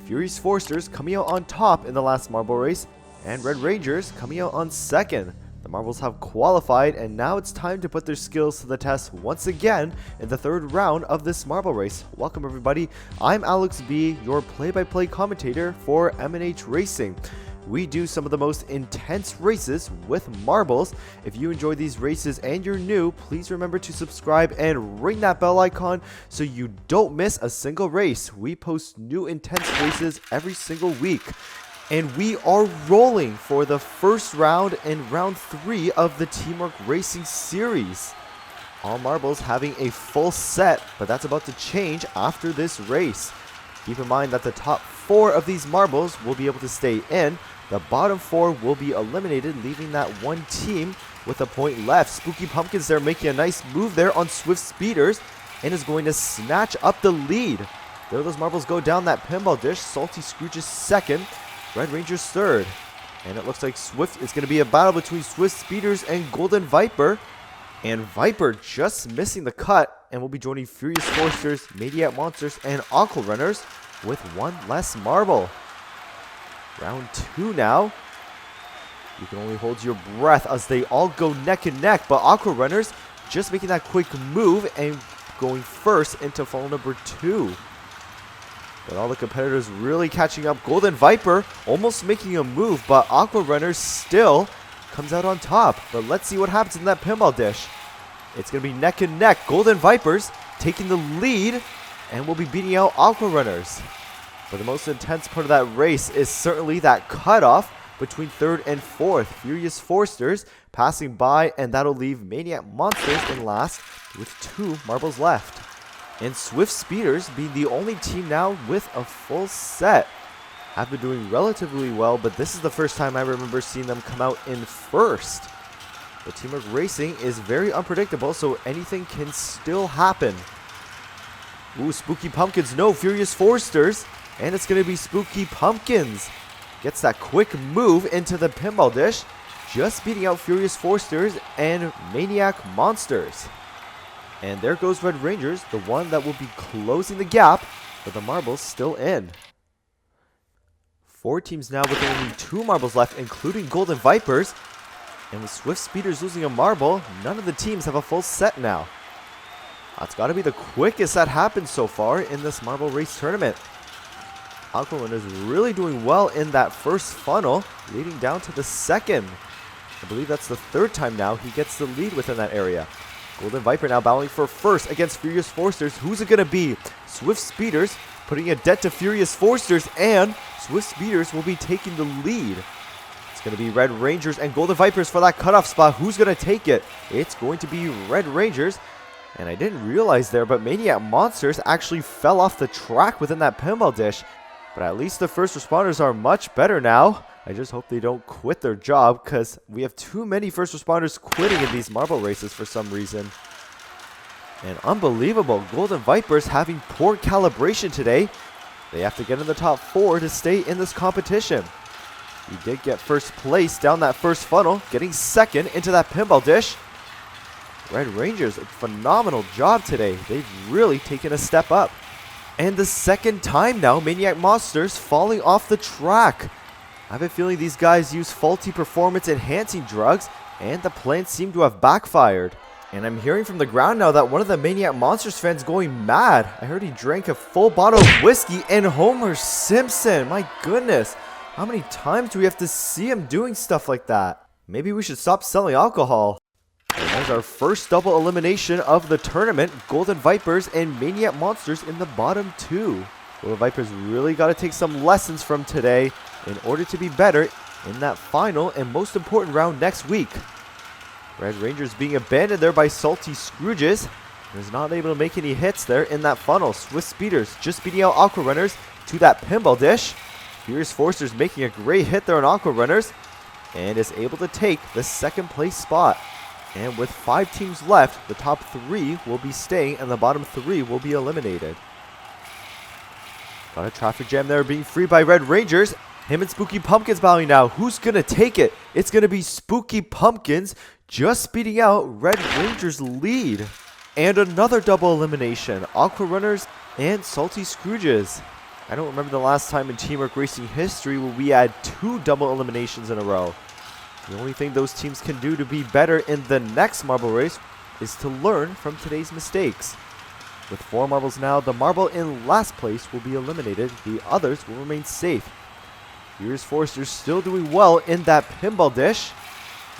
Furious Foresters coming out on top in the last marble race, and Red Rangers coming out on second. The marbles have qualified, and now it's time to put their skills to the test once again in the third round of this marble race. Welcome everybody, I'm Alex B, your play-by-play commentator for M&H Racing. We do some of the most intense races with marbles. If you enjoy these races and you're new, please remember to subscribe and ring that bell icon so you don't miss a single race. We post new intense races every single week. And we are rolling for the first round in round 3 of the Teamwork Racing series. All marbles having a full set, but that's about to change after this race. Keep in mind that the top 4 of these marbles will be able to stay in. The bottom 4 will be eliminated, leaving that one team with a point left. Spooky Pumpkins there making a nice move there on Swift Speeders and is going to snatch up the lead. There those marbles go down that pinball dish. Salty Scrooge is second. Red Rangers third. And it looks like Swift is going to be a battle between Swift Speeders and Golden Viper. And Viper just missing the cut and will be joining Furious Foresters, Maniac Monsters, and Aqua Runners with one less marble. Round 2 now. You can only hold your breath as they all go neck and neck, but Aqua Runners just making that quick move and going first into funnel number 2. But all the competitors really catching up. Golden Viper almost making a move, but Aqua Runners still comes out on top. But let's see what happens in that pinball dish. It's going to be neck and neck. Golden Vipers taking the lead and will be beating out Aqua Runners. But the most intense part of that race is certainly that cutoff between 3rd and 4th. Furious Foresters passing by, and that'll leave Maniac Monsters in last with 2 marbles left. And Swift Speeders being the only team now with a full set. Have been doing relatively well, but this is the first time I remember seeing them come out in first. But Teamwork Racing is very unpredictable, so anything can still happen. Ooh, Spooky Pumpkins, no, Furious Foresters. And it's going to be Spooky Pumpkins. Gets that quick move into the pinball dish, just beating out Furious Foresters and Maniac Monsters. And there goes Red Rangers, the one that will be closing the gap, but the marbles still in. 4 teams now with only 2 marbles left, including Golden Vipers. And with Swift Speeders losing a marble, none of the teams have a full set now. That's got to be the quickest that happened so far in this marble race tournament. Aquaman is really doing well in that first funnel, leading down to the second. I believe that's the 3rd time now he gets the lead within that area. Golden Viper now battling for first against Furious Foresters. Who's it going to be? Swift Speeders putting a dent to Furious Foresters, and Swift Speeders will be taking the lead. It's going to be Red Rangers and Golden Vipers for that cutoff spot. Who's going to take it? It's going to be Red Rangers. And I didn't realize there, but Maniac Monsters actually fell off the track within that pinball dish. But at least the first responders are much better now. I just hope they don't quit their job, because we have too many first responders quitting in these marble races for some reason. And unbelievable, Golden Vipers having poor calibration today. They have to get in the top 4 to stay in this competition. We did get first place down that first funnel, getting second into that pinball dish. Red Rangers, a phenomenal job today. They've really taken a step up. And the second time now, Maniac Monsters falling off the track. I have a feeling these guys use faulty performance enhancing drugs, and the plans seem to have backfired. And I'm hearing from the ground now that one of the Maniac Monsters fans going mad. I heard he drank a full bottle of whiskey, and Homer Simpson, my goodness. How many times do we have to see him doing stuff like that? Maybe we should stop selling alcohol. And there's our first double elimination of the tournament. Golden Vipers and Maniac Monsters in the bottom 2. Golden Vipers really got to take some lessons from today in order to be better in that final and most important round next week. Red Rangers being abandoned there by Salty Scrooges. Was not able to make any hits there in that funnel. Swift Speeders just beating out Aqua Runners to that pinball dish. Furious Foresters making a great hit there on Aqua Runners and is able to take the 2nd place spot. And with 5 teams left, the top 3 will be staying and the bottom 3 will be eliminated. Got a traffic jam there being freed by Red Rangers. Him and Spooky Pumpkins battling now. Who's going to take it? It's going to be Spooky Pumpkins just beating out Red Rangers' lead. And another double elimination. Aqua Runners and Salty Scrooges. I don't remember the last time in Teamwork Racing history where we had 2 double eliminations in a row. The only thing those teams can do to be better in the next marble race is to learn from today's mistakes. With 4 marbles now, the marble in last place will be eliminated. The others will remain safe. Here's Forster still doing well in that pinball dish.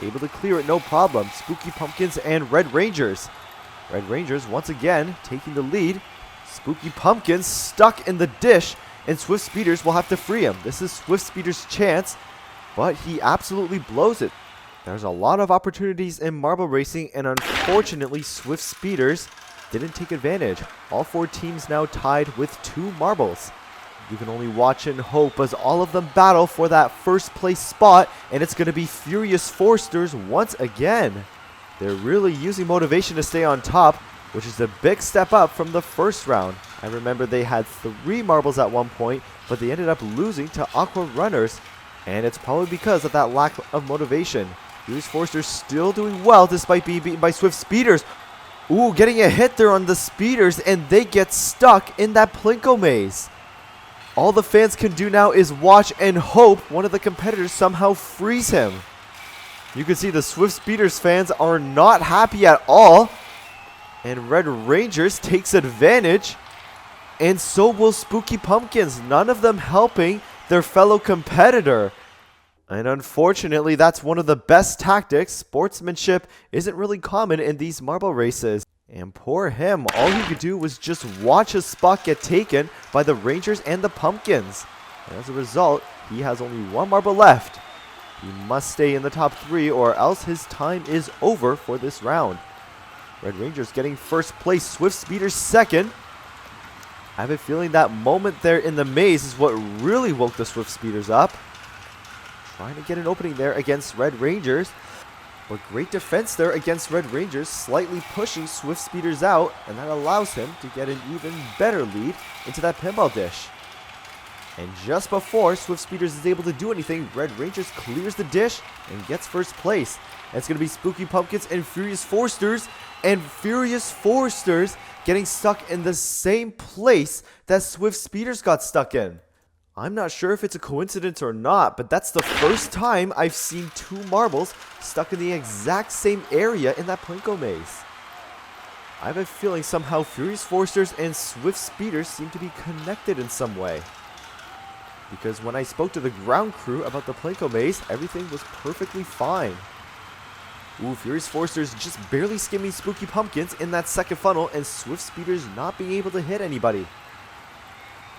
Able to clear it no problem. Spooky Pumpkins and Red Rangers. Red Rangers once again taking the lead. Spooky Pumpkins stuck in the dish, and Swift Speeders will have to free him. This is Swift Speeders' chance, but he absolutely blows it. There's a lot of opportunities in marble racing, and unfortunately Swift Speeders didn't take advantage. All 4 teams now tied with 2 marbles. You can only watch and hope as all of them battle for that first place spot, and it's going to be Furious Forsters once again. They're really using motivation to stay on top, which is a big step up from the first round. I remember they had 3 marbles at one point, but they ended up losing to Aqua Runners, and it's probably because of that lack of motivation. Furious Forsters still doing well despite being beaten by Swift Speeders. Ooh, getting a hit there on the Speeders, and they get stuck in that Plinko maze. All the fans can do now is watch and hope one of the competitors somehow frees him. You can see the Swift Speeders fans are not happy at all. And Red Rangers takes advantage. And so will Spooky Pumpkins, none of them helping their fellow competitor. And unfortunately, that's one of the best tactics. Sportsmanship isn't really common in these marble races. And poor him, all he could do was just watch his spot get taken by the Rangers and the Pumpkins. And as a result, he has only 1 marble left. He must stay in the top 3 or else his time is over for this round. Red Rangers getting first place, Swift Speeders second. I have a feeling that moment there in the maze is what really woke the Swift Speeders up. Trying to get an opening there against Red Rangers. But great defense there against Red Rangers, slightly pushing Swift Speeders out, and that allows him to get an even better lead into that pinball dish. And just before Swift Speeders is able to do anything, Red Rangers clears the dish and gets first place. And it's going to be Spooky Pumpkins and Furious Forsters, and Furious Forsters getting stuck in the same place that Swift Speeders got stuck in. I'm not sure if it's a coincidence or not, but that's the first time I've seen 2 marbles stuck in the exact same area in that Plinko maze. I have a feeling somehow Furious Forsters and Swift Speeders seem to be connected in some way. Because when I spoke to the ground crew about the Plinko maze, everything was perfectly fine. Ooh, Furious Forsters just barely skimming Spooky Pumpkins in that second funnel, and Swift Speeders not being able to hit anybody.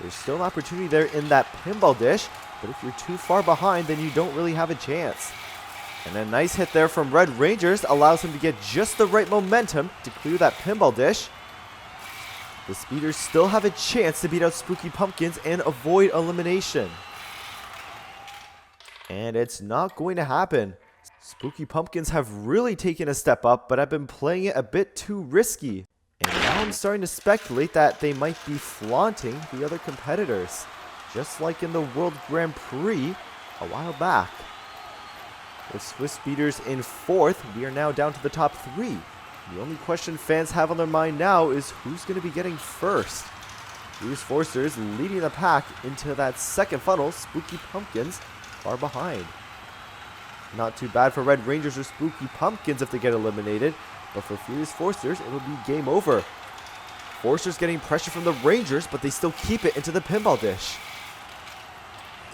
There's still an opportunity there in that pinball dish, but if you're too far behind, then you don't really have a chance. And a nice hit there from Red Rangers allows him to get just the right momentum to clear that pinball dish. The Speeders still have a chance to beat out Spooky Pumpkins and avoid elimination. And it's not going to happen. Spooky Pumpkins have really taken a step up, but have been playing it a bit too risky. And now I'm starting to speculate that they might be flaunting the other competitors, just like in the World Grand Prix a while back. With Swift Speeders in 4th, we are now down to the top 3. The only question fans have on their mind now is who's going to be getting first. Furious Forsters leading the pack into that second funnel, Spooky Pumpkins far behind. Not too bad for Red Rangers or Spooky Pumpkins if they get eliminated, but for Furious Forsters, it'll be game over. Forsters getting pressure from the Rangers, but they still keep it into the pinball dish.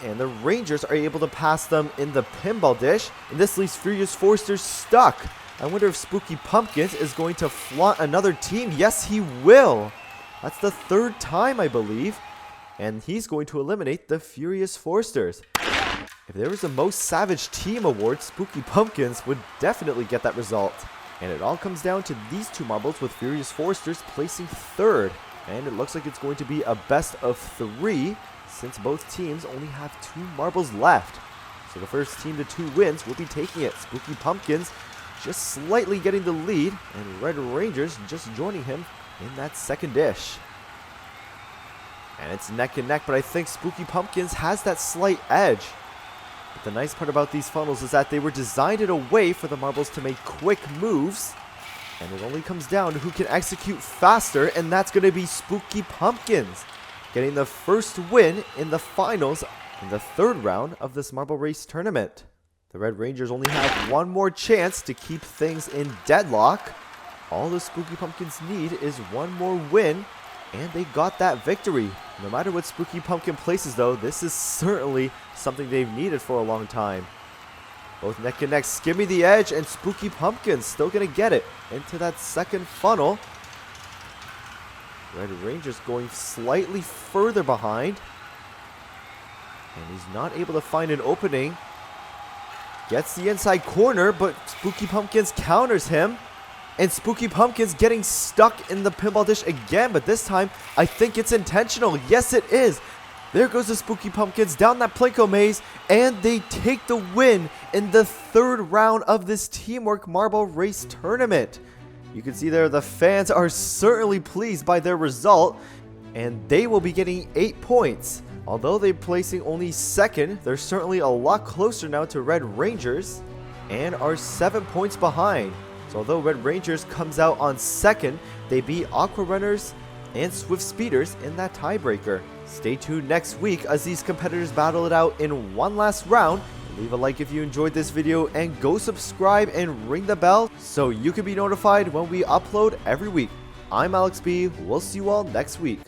And the Rangers are able to pass them in the pinball dish, and this leaves Furious Forsters stuck. I wonder if Spooky Pumpkins is going to flaunt another team. Yes, he will. That's the 3rd time, I believe. And he's going to eliminate the Furious Forsters. If there was a Most Savage Team award, Spooky Pumpkins would definitely get that result. And it all comes down to these 2 marbles, with Furious Forsters placing 3rd. And it looks like it's going to be a best of 3, since both teams only have 2 marbles left. So the first team to 2 wins will be taking it. Spooky Pumpkins just slightly getting the lead, and Red Rangers just joining him in that second dish. And it's neck and neck, but I think Spooky Pumpkins has that slight edge. But the nice part about these funnels is that they were designed in a way for the marbles to make quick moves, and it only comes down to who can execute faster, and that's going to be Spooky Pumpkins. getting the first win in the finals in the third round of this marble race tournament. The Red Rangers only have one more chance to keep things in deadlock. All the Spooky Pumpkins need is one more win, and they got that victory. No matter what Spooky Pumpkin places though, this is certainly something they've needed for a long time. Both neck and neck, Skimmy the Edge and Spooky Pumpkin still gonna get it into that second funnel. Red Rangers going slightly further behind. And he's not able to find an opening. Gets the inside corner, but Spooky Pumpkins counters him. And Spooky Pumpkins getting stuck in the pinball dish again, but this time I think it's intentional. Yes, it is. There goes the Spooky Pumpkins down that Plinko maze, and they take the win in the third round of this Teamwork Marble Race tournament. You can see there the fans are certainly pleased by their result, and they will be getting 8 points. Although they're placing only second, they're certainly a lot closer now to Red Rangers and are 7 points behind. So although Red Rangers comes out on second, they beat Aqua Runners and Swift Speeders in that tiebreaker. Stay tuned next week as these competitors battle it out in one last round. Leave a like if you enjoyed this video and go subscribe and ring the bell so you can be notified when we upload every week. I'm Alex B. We'll see you all next week.